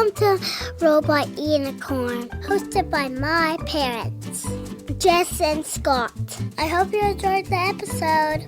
Welcome to Robot Unicorn, hosted by my parents, Jess and Scott. I hope you enjoyed the episode.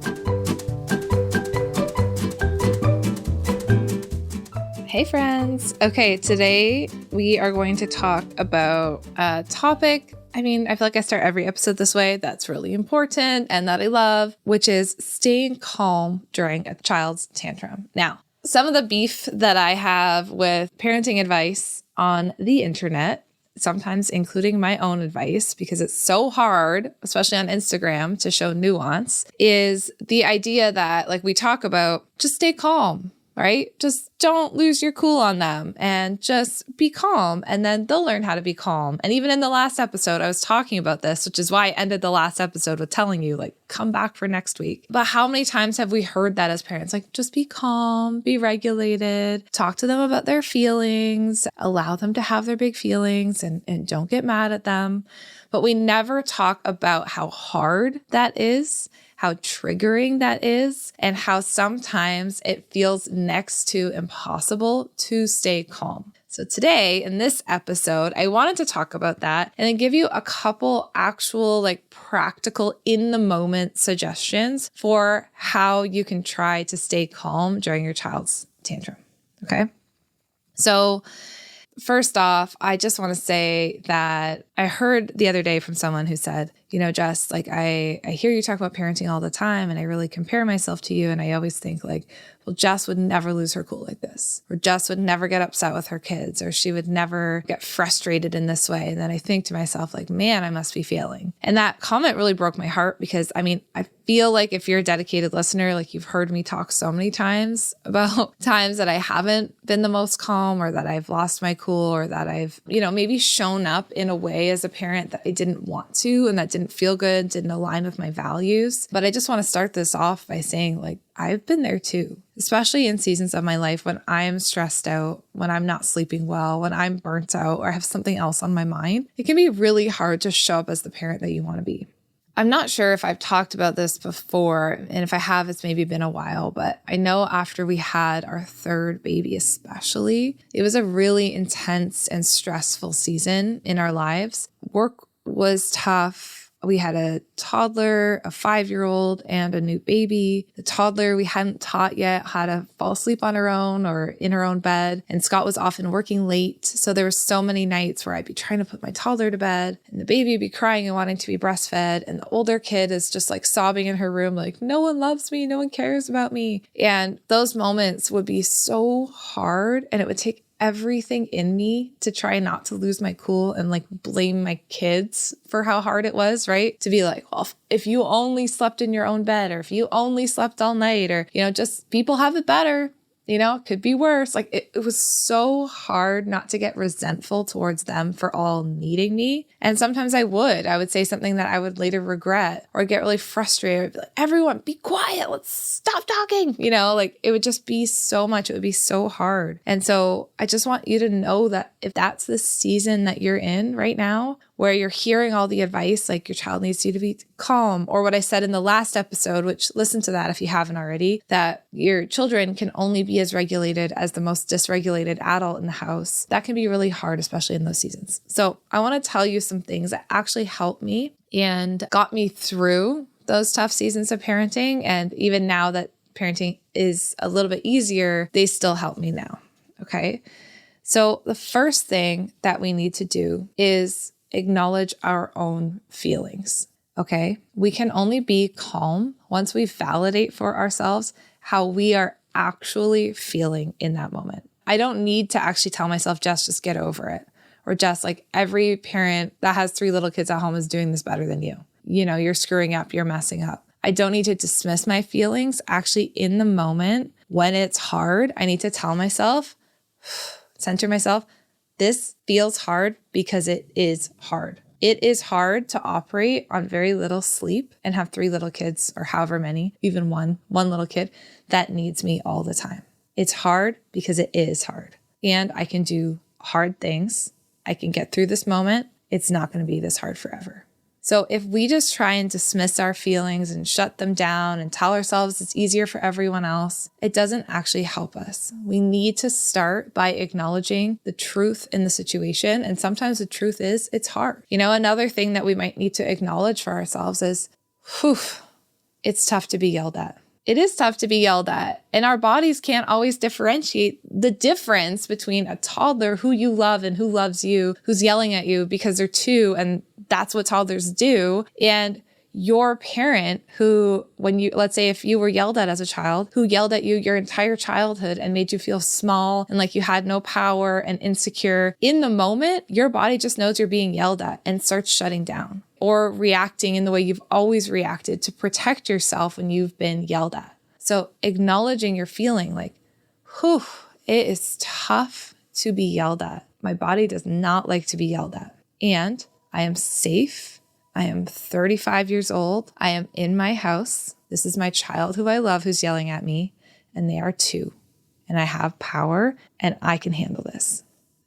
Hey friends. Okay, today we are going to talk about a topic. I feel like I start every episode this way. That's really important and that I love, which is staying calm during a child's tantrum. Now, some of the beef that I have with parenting advice on the internet, sometimes including my own advice, because it's so hard, especially on Instagram, to show nuance, is the idea that, like we talk about, just stay calm, right? Just don't lose your cool on them and just be calm, and then they'll learn how to be calm. And even in the last episode, I was talking about this, which is why I ended the last episode with telling you, like, come back for next week. But how many times have we heard that as parents? Like, just be calm, be regulated, talk to them about their feelings, allow them to have their big feelings, and don't get mad at them. But we never talk about how hard that is, how triggering that is, and how sometimes it feels next to impossible to stay calm. So today, in this episode, I wanted to talk about that and then give you a couple actual, practical, in-the-moment suggestions for how you can try to stay calm during your child's tantrum, okay? So first off, I just want to say that I heard the other day from someone who said, Jess, I hear you talk about parenting all the time and I really compare myself to you. And I always think well, Jess would never lose her cool like this, or Jess would never get upset with her kids, or she would never get frustrated in this way. And then I think to myself, man, I must be failing. And that comment really broke my heart because I feel like if you're a dedicated listener, you've heard me talk so many times about times that I haven't been the most calm, or that I've lost my cool, or that I've, maybe shown up in a way as a parent that I didn't want to, and that didn't feel good, didn't align with my values. But I just want to start this off by saying, I've been there too, especially in seasons of my life when I'm stressed out, when I'm not sleeping well, when I'm burnt out, or have something else on my mind. It can be really hard to show up as the parent that you want to be. I'm not sure if I've talked about this before, and if I have, it's maybe been a while, but I know after we had our third baby especially, it was a really intense and stressful season in our lives. Work was tough. We had a toddler, a 5-year-old, and a new baby. The toddler we hadn't taught yet how to fall asleep on her own or in her own bed. And Scott was often working late. So there were so many nights where I'd be trying to put my toddler to bed and the baby would be crying and wanting to be breastfed. And the older kid is just sobbing in her room, no one loves me, no one cares about me. And those moments would be so hard, and it would take everything in me to try not to lose my cool and blame my kids for how hard it was, right? To be well, if you only slept in your own bed, or if you only slept all night, or, just people have it better, it could be worse. It was so hard not to get resentful towards them for all needing me. And sometimes I would say something that I would later regret, or get really frustrated. I'd be everyone be quiet. Let's stop talking. It would just be so much. It would be so hard. And so I just want you to know that if that's the season that you're in right now, where you're hearing all the advice, your child needs you to be calm, or what I said in the last episode, which listen to that if you haven't already, that your children can only be as regulated as the most dysregulated adult in the house. That can be really hard, especially in those seasons. So I want to tell you some things that actually helped me and got me through those tough seasons of parenting. And even now that parenting is a little bit easier, they still help me now. Okay. So the first thing that we need to do is acknowledge our own feelings, okay? We can only be calm once we validate for ourselves how we are actually feeling in that moment. I don't need to actually tell myself, Jess, just get over it. Or Jess, every parent that has 3 little kids at home is doing this better than you. You're screwing up, you're messing up. I don't need to dismiss my feelings. Actually, in the moment when it's hard, I need to tell myself, center myself, this feels hard because it is hard. It is hard to operate on very little sleep and have 3 little kids, or however many, even one little kid that needs me all the time. It's hard because it is hard. And I can do hard things. I can get through this moment. It's not going to be this hard forever. So if we just try and dismiss our feelings and shut them down and tell ourselves it's easier for everyone else, it doesn't actually help us. We need to start by acknowledging the truth in the situation. And sometimes the truth is it's hard. Another thing that we might need to acknowledge for ourselves is, it's tough to be yelled at. It is tough to be yelled at, and our bodies can't always differentiate the difference between a toddler who you love and who loves you, who's yelling at you because they're two, and that's what toddlers do, and your parent who, let's say if you were yelled at as a child, who yelled at you your entire childhood and made you feel small and like you had no power and insecure. In the moment, your body just knows you're being yelled at and starts shutting down or reacting in the way you've always reacted to protect yourself when you've been yelled at. So acknowledging your feeling like, it is tough to be yelled at. My body does not like to be yelled at. And I am safe. I am 35 years old. I am in my house. This is my child who I love who's yelling at me, and they are two. And I have power and I can handle this.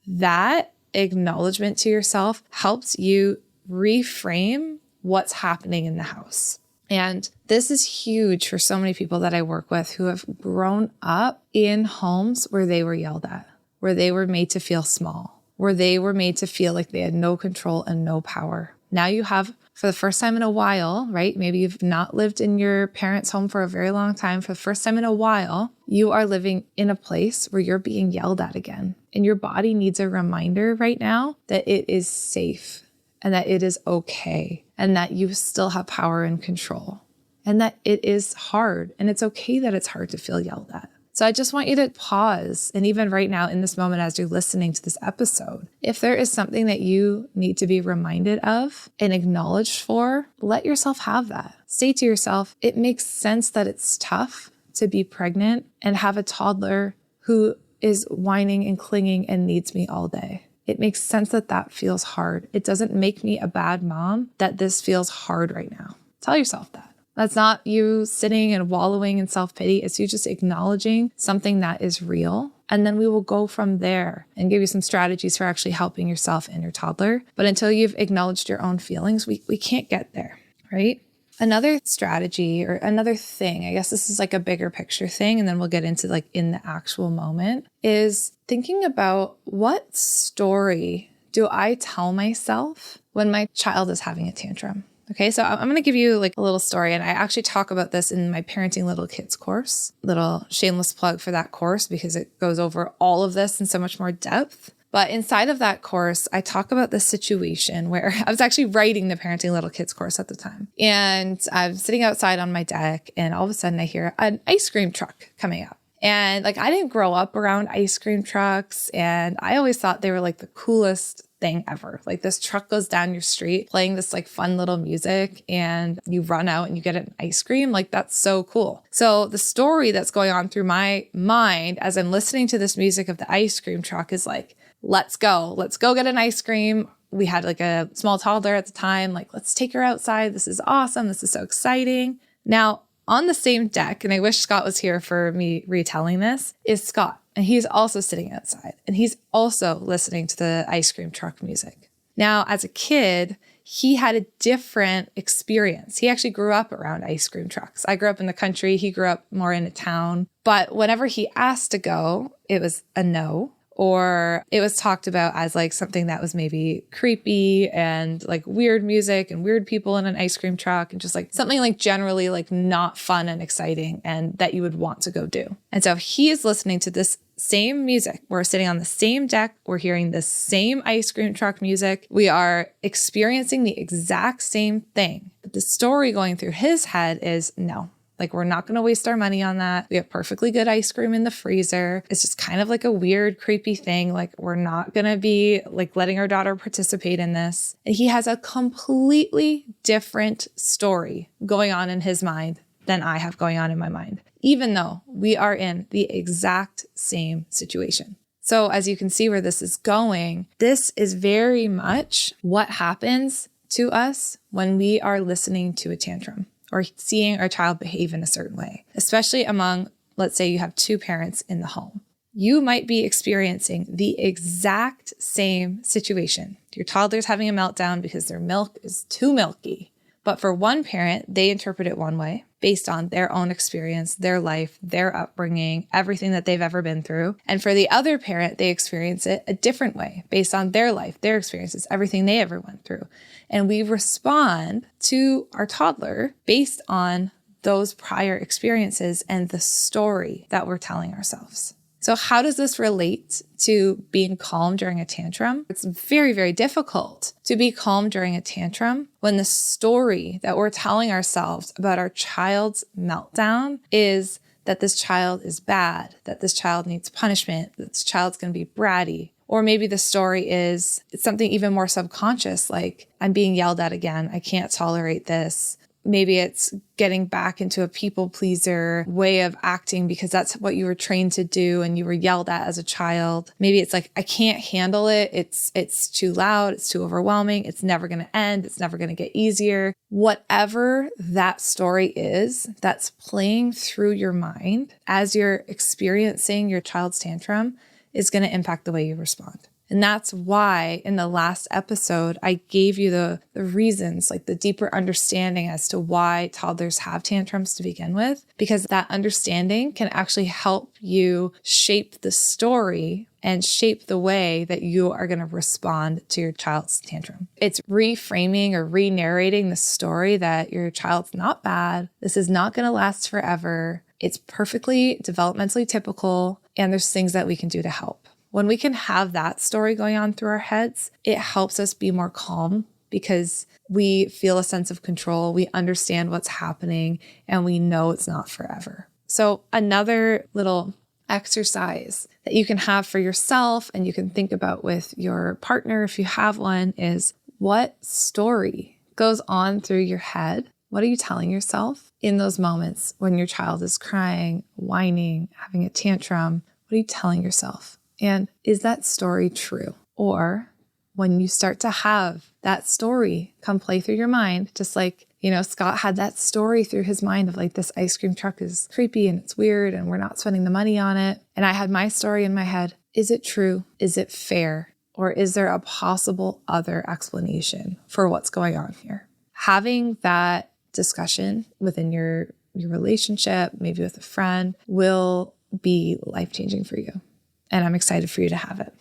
That acknowledgement to yourself helps you reframe what's happening in the house. And this is huge for so many people that I work with who have grown up in homes where they were yelled at, where they were made to feel small, where they were made to feel like they had no control and no power. Now you have, for the first time in a while, right? Maybe you've not lived in your parents' home for a very long time. For the first time in a while, you are living in a place where you're being yelled at again. And your body needs a reminder right now that it is safe and that it is okay and that you still have power and control and that it is hard. And it's okay that it's hard to feel yelled at. So I just want you to pause. And even right now in this moment, as you're listening to this episode, if there is something that you need to be reminded of and acknowledged for, let yourself have that. Say to yourself, it makes sense that it's tough to be pregnant and have a toddler who is whining and clinging and needs me all day. It makes sense that that feels hard. It doesn't make me a bad mom that this feels hard right now. Tell yourself that. That's not you sitting and wallowing in self-pity. It's you just acknowledging something that is real. And then we will go from there and give you some strategies for actually helping yourself and your toddler. But until you've acknowledged your own feelings, we can't get there, right? Another strategy or another thing, I guess this is like a bigger picture thing, and then we'll get into like in the actual moment, is thinking about what story do I tell myself when my child is having a tantrum? Okay, so I'm going to give you like a little story, and I actually talk about this in my Parenting Little Kids course. Little shameless plug for that course because it goes over all of this in so much more depth. But inside of that course, I talk about this situation where I was actually writing the Parenting Little Kids course at the time. And I'm sitting outside on my deck, and all of a sudden I hear an ice cream truck coming up. And like, I didn't grow up around ice cream trucks, and I always thought they were like the coolest thing ever. Like, this truck goes down your street playing this like fun little music, and you run out and you get an ice cream. Like, that's so cool. So the story that's going on through my mind as I'm listening to this music of the ice cream truck is like, let's go get an ice cream. We had like a small toddler at the time. Like, let's take her outside. This is awesome. This is so exciting. Now, on the same deck, and I wish Scott was here for me retelling this, is Scott. And he's also sitting outside, and he's also listening to the ice cream truck music. Now, as a kid, he had a different experience. He actually grew up around ice cream trucks. I grew up in the country. He grew up more in a town. But whenever he asked to go, it was a no. Or it was talked about as like something that was maybe creepy and like weird music and weird people in an ice cream truck and just like something like generally like not fun and exciting and that you would want to go do. And so he is listening to this same music. We're sitting on the same deck. We're hearing the same ice cream truck music. We are experiencing the exact same thing. But the story going through his head is no. Like, we're not going to waste our money on that. We have perfectly good ice cream in the freezer. It's just kind of like a weird, creepy thing. Like, we're not going to be like letting our daughter participate in this. And he has a completely different story going on in his mind than I have going on in my mind, even though we are in the exact same situation. So as you can see where this is going, this is very much what happens to us when we are listening to a tantrum or seeing our child behave in a certain way, especially among, let's say you have two parents in the home. You might be experiencing the exact same situation. Your toddler's having a meltdown because their milk is too milky. But for one parent, they interpret it one way based on their own experience, their life, their upbringing, everything that they've ever been through. And for the other parent, they experience it a different way based on their life, their experiences, everything they ever went through. And we respond to our toddler based on those prior experiences and the story that we're telling ourselves. So how does this relate to being calm during a tantrum? It's very, very difficult to be calm during a tantrum when the story that we're telling ourselves about our child's meltdown is that this child is bad, that this child needs punishment, that this child's going to be bratty. Or maybe the story is it's something even more subconscious, like I'm being yelled at again. I can't tolerate this. Maybe it's getting back into a people pleaser way of acting because that's what you were trained to do and you were yelled at as a child. Maybe it's like, I can't handle it. It's too loud. It's too overwhelming. It's never going to end. It's never going to get easier. Whatever that story is that's playing through your mind as you're experiencing your child's tantrum is going to impact the way you respond. And that's why in the last episode, I gave you the reasons, like the deeper understanding as to why toddlers have tantrums to begin with, because that understanding can actually help you shape the story and shape the way that you are going to respond to your child's tantrum. It's reframing or re-narrating the story that your child's not bad. This is not going to last forever. It's perfectly developmentally typical, and there's things that we can do to help. When we can have that story going on through our heads, it helps us be more calm because we feel a sense of control. We understand what's happening and we know it's not forever. So another little exercise that you can have for yourself and you can think about with your partner if you have one is what story goes on through your head? What are you telling yourself in those moments when your child is crying, whining, having a tantrum? What are you telling yourself? And is that story true? Or when you start to have that story come play through your mind, just like, Scott had that story through his mind of like, this ice cream truck is creepy and it's weird and we're not spending the money on it. And I had my story in my head. Is it true? Is it fair? Or is there a possible other explanation for what's going on here? Having that discussion within your relationship, maybe with a friend, will be life-changing for you. And I'm excited for you to have it.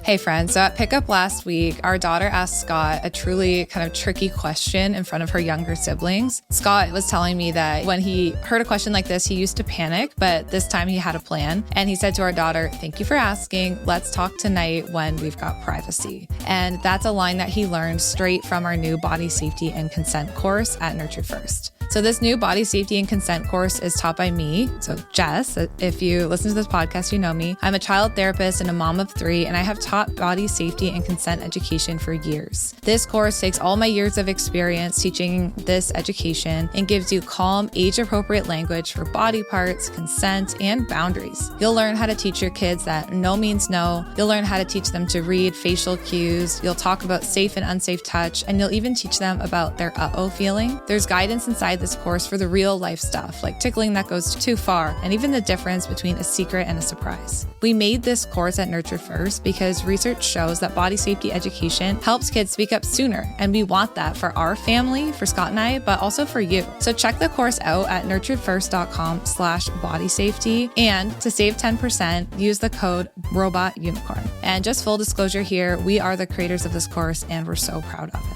Hey friends, so at pickup last week, our daughter asked Scott a truly kind of tricky question in front of her younger siblings. Scott was telling me that when he heard a question like this, he used to panic, but this time he had a plan. And he said to our daughter, "Thank you for asking. Let's talk tonight when we've got privacy." And that's a line that he learned straight from our new body safety and consent course at Nurture First. So this new body safety and consent course is taught by me. So Jess, if you listen to this podcast, you know me. I'm a child therapist and a mom of 3, and I have taught body safety and consent education for years. This course takes all my years of experience teaching this education and gives you calm, age-appropriate language for body parts, consent, and boundaries. You'll learn how to teach your kids that no means no. You'll learn how to teach them to read facial cues. You'll talk about safe and unsafe touch, and you'll even teach them about their uh-oh feeling. There's guidance inside this course for the real life stuff, like tickling that goes too far, and even the difference between a secret and a surprise. We made this course at Nurture First because research shows that body safety education helps kids speak up sooner, and we want that for our family, for Scott and I, but also for you. So check the course out at nurturedfirst.com/bodysafety, and to save 10%, use the code ROBOTUNICORN. And just full disclosure here, we are the creators of this course, and we're so proud of it.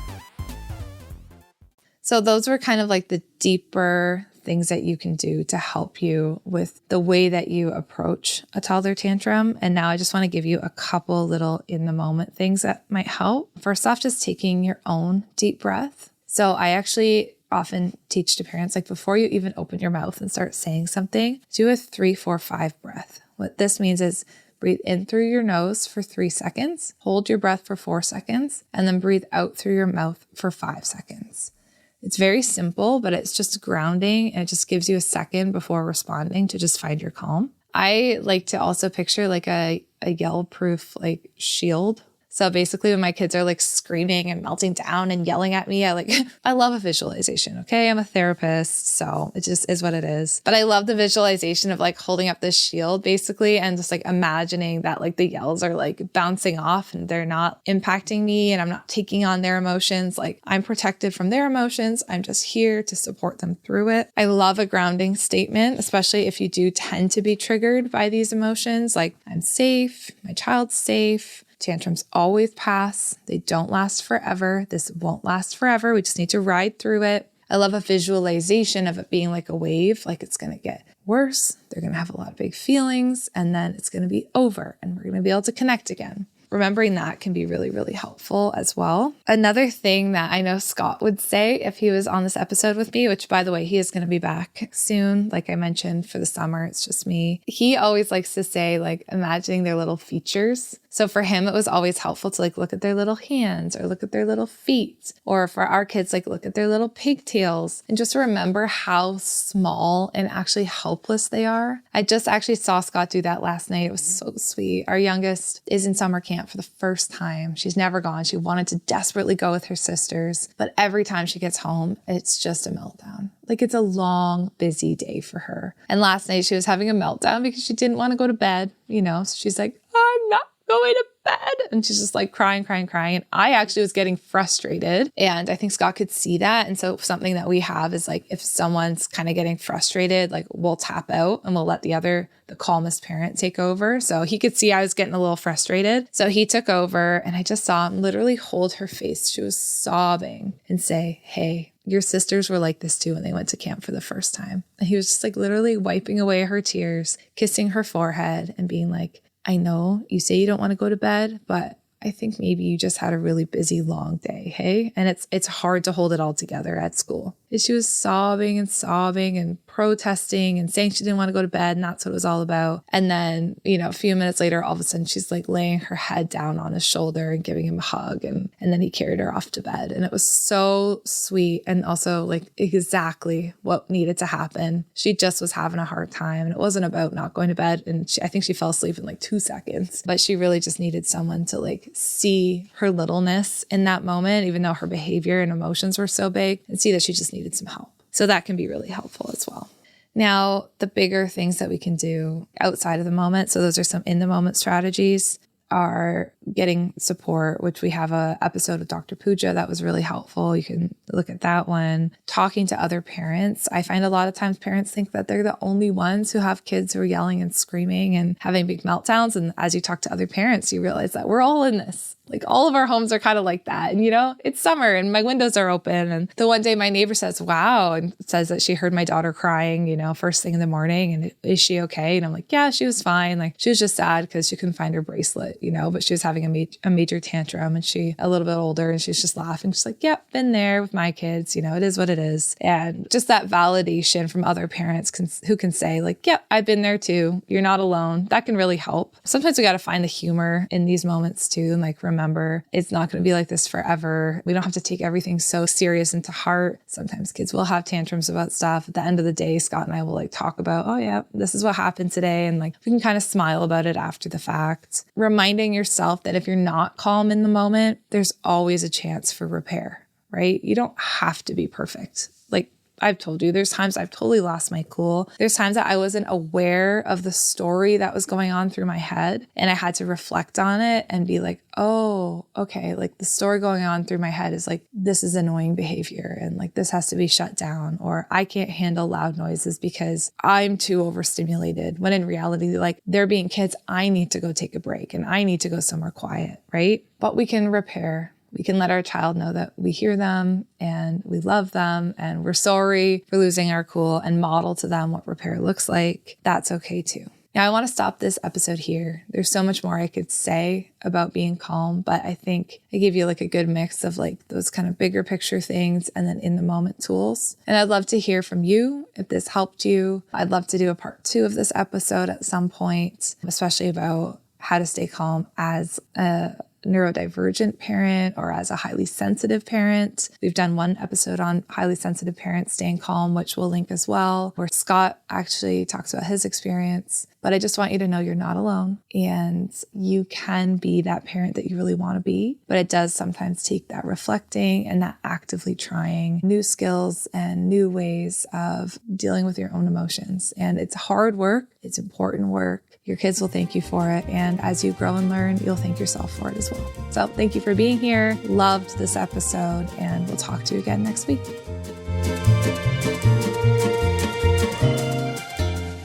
So those were kind of like the deeper things that you can do to help you with the way that you approach a toddler tantrum. And now I just want to give you a couple little in the moment things that might help. First off, just taking your own deep breath. So I actually often teach to parents, like before you even open your mouth and start saying something, do a 3-4-5 breath. What this means is breathe in through your nose for 3 seconds, hold your breath for 4 seconds, and then breathe out through your mouth for 5 seconds. It's very simple, but it's just grounding, and it just gives you a second before responding to just find your calm. I like to also picture like a yell-proof like shield. So basically when my kids are like screaming and melting down and yelling at me, I love a visualization. Okay. I'm a therapist, so it just is what it is. But I love the visualization of like holding up this shield basically and just like imagining that like the yells are like bouncing off and they're not impacting me and I'm not taking on their emotions. Like I'm protected from their emotions. I'm just here to support them through it. I love a grounding statement, especially if you do tend to be triggered by these emotions. Like I'm safe, my child's safe. Tantrums always pass. They don't last forever. This won't last forever. We just need to ride through it. I love a visualization of it being like a wave, like it's going to get worse. They're going to have a lot of big feelings and then it's going to be over and we're going to be able to connect again. Remembering that can be really, really helpful as well. Another thing that I know Scott would say if he was on this episode with me, which by the way, he is going to be back soon. Like I mentioned, for the summer, it's just me. He always likes to say like imagining their little features. So for him, it was always helpful to like look at their little hands or look at their little feet, or for our kids, like look at their little pigtails and just remember how small and actually helpless they are. I just actually saw Scott do that last night. It was so sweet. Our youngest is in summer camp for the first time. She's never gone. She wanted to desperately go with her sisters, but every time she gets home, it's just a meltdown. Like it's a long, busy day for her. And last night she was having a meltdown because she didn't want to go to bed, So she's like, I'm not going to bed. And she's just like crying. And I actually was getting frustrated. And I think Scott could see that. And so something that we have is like, if someone's kind of getting frustrated, like we'll tap out and we'll let the calmest parent take over. So he could see I was getting a little frustrated. So he took over and I just saw him literally hold her face. She was sobbing and say, hey, your sisters were like this too when they went to camp for the first time. And he was just like literally wiping away her tears, kissing her forehead and being like, I know you say you don't want to go to bed, but I think maybe you just had a really busy, long day, hey? And it's hard to hold it all together at school. And she was sobbing and protesting and saying she didn't want to go to bed, and that's what it was all about. And then, a few minutes later, all of a sudden, she's like laying her head down on his shoulder and giving him a hug. And then he carried her off to bed. And it was so sweet and also like exactly what needed to happen. She just was having a hard time. And it wasn't about not going to bed. And I think she fell asleep in like 2 seconds. But she really just needed someone to like see her littleness in that moment, even though her behavior and emotions were so big, and see that she just needed some help. So that can be really helpful as well. Now, the bigger things that we can do outside of the moment, so those are some in the moment strategies, are getting support, which we have a episode of Dr. Pooja that was really helpful. You can look at that one. Talking to other parents. I find a lot of times parents think that they're the only ones who have kids who are yelling and screaming and having big meltdowns. And as you talk to other parents, you realize that we're all in this. Like all of our homes are kind of like that. And it's summer and my windows are open. And the one day my neighbor says, wow, and says that she heard my daughter crying, first thing in the morning. And is she okay? And I'm like, yeah, she was fine. Like she was just sad because she couldn't find her bracelet, but she was having a major tantrum and she a little bit older and she's just laughing. She's like, yep, been there with my kids. It is what it is. And just that validation from other parents who can say like, yep, I've been there too. You're not alone. That can really help. Sometimes we got to find the humor in these moments too. And like, remember, it's not going to be like this forever. We don't have to take everything so serious into heart. Sometimes kids will have tantrums about stuff. At the end of the day, Scott and I will like talk about, oh yeah, this is what happened today. And like, we can kind of smile about it after the fact. Reminding yourself that if you're not calm in the moment, there's always a chance for repair, right? You don't have to be perfect. Like I've told you, there's times I've totally lost my cool. There's times that I wasn't aware of the story that was going on through my head. And I had to reflect on it and be like, oh, okay. Like the story going on through my head is like, this is annoying behavior. And like, this has to be shut down. Or I can't handle loud noises because I'm too overstimulated. When in reality, like they're being kids, I need to go take a break and I need to go somewhere quiet, right? But we can repair. We can let our child know that we hear them and we love them and we're sorry for losing our cool and model to them what repair looks like. That's okay too. Now, I want to stop this episode here. There's so much more I could say about being calm, but I think I gave you like a good mix of like those kind of bigger picture things and then in the moment tools. And I'd love to hear from you if this helped you. I'd love to do a part 2 of this episode at some point, especially about how to stay calm as a neurodivergent parent or as a highly sensitive parent. We've done one episode on highly sensitive parents staying calm, which we'll link as well, where Scott actually talks about his experience. But I just want you to know you're not alone and you can be that parent that you really want to be. But it does sometimes take that reflecting and that actively trying new skills and new ways of dealing with your own emotions. And it's hard work. It's important work. Your kids will thank you for it. And as you grow and learn, you'll thank yourself for it as well. So thank you for being here. Loved this episode, and we'll talk to you again next week.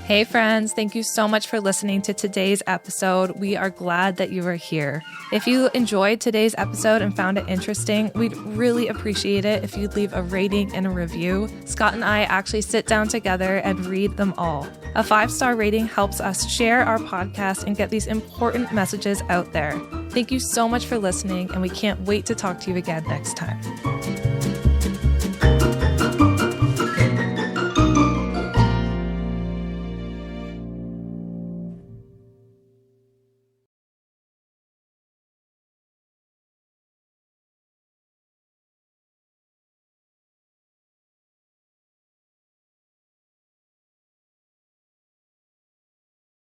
Hey friends, thank you so much for listening to today's episode. We are glad that you are here. If you enjoyed today's episode and found it interesting, we'd really appreciate it if you'd leave a rating and a review. Scott and I actually sit down together and read them all. A 5-star rating helps us share our podcast and get these important messages out there. Thank you so much for listening, and we can't wait to talk to you again next time.